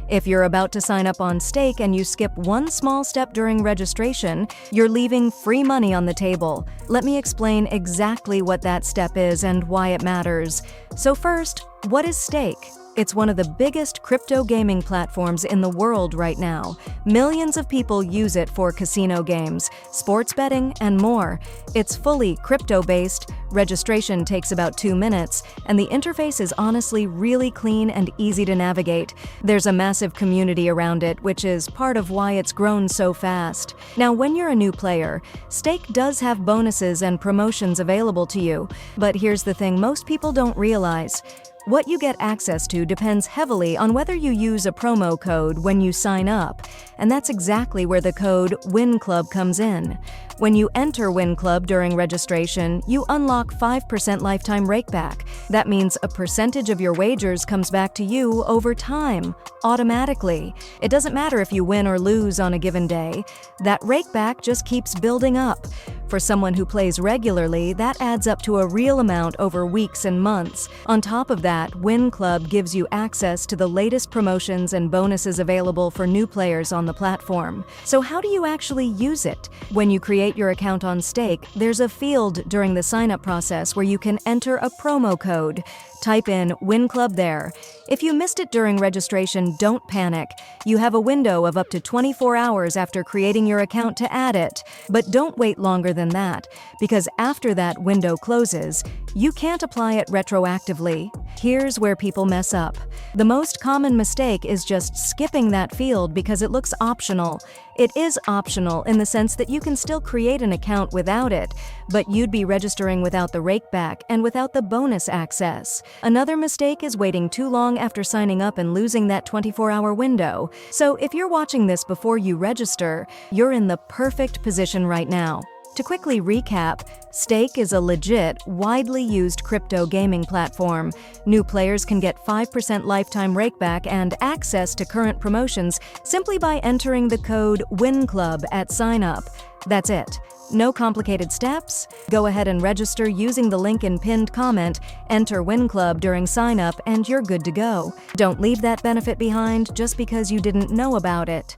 If you're about to sign up on Stake and you skip one small step during registration, you're leaving free money on the table. Let me explain exactly what that step is and why it matters. So first, what is Stake? It's one of the biggest crypto gaming platforms in the world right now. Millions of people use it for casino games, sports betting, and more. It's fully crypto-based, registration takes about 2 minutes, and the interface is honestly really clean and easy to navigate. There's a massive community around it, which is part of why it's grown so fast. Now, when you're a new player, Stake does have bonuses and promotions available to you, but here's the thing most people don't realize. What you get access to depends heavily on whether you use a promo code when you sign up, and that's exactly where the code WINCLUB comes in. When you enter WINCLUB during registration, you unlock 5% lifetime rakeback. That means a percentage of your wagers comes back to you over time, automatically. It doesn't matter if you win or lose on a given day. That rakeback just keeps building up. For someone who plays regularly, that adds up to a real amount over weeks and months. On top of that, WINCLUB gives you access to the latest promotions and bonuses available for new players on the platform. So how do you actually use it? When you create your account on Stake, there's a field during the sign-up process where you can enter a promo code. Type in WINCLUB there. If you missed it during registration, don't panic. You have a window of up to 24 hours after creating your account to add it. But don't wait longer than that, because after that window closes, you can't apply it retroactively. Here's where people mess up. The most common mistake is just skipping that field because it looks optional. It is optional in the sense that you can still create an account without it, but you'd be registering without the rakeback and without the bonus access. Another mistake is waiting too long after signing up and losing that 24-hour window. So if you're watching this before you register, you're in the perfect position right now. To quickly recap, Stake is a legit, widely used crypto gaming platform. New players can get 5% lifetime rakeback and access to current promotions simply by entering the code WINCLUB at sign-up. That's it. No complicated steps. Go ahead and register using the link in pinned comment, enter WINCLUB during sign-up, and you're good to go. Don't leave that benefit behind just because you didn't know about it.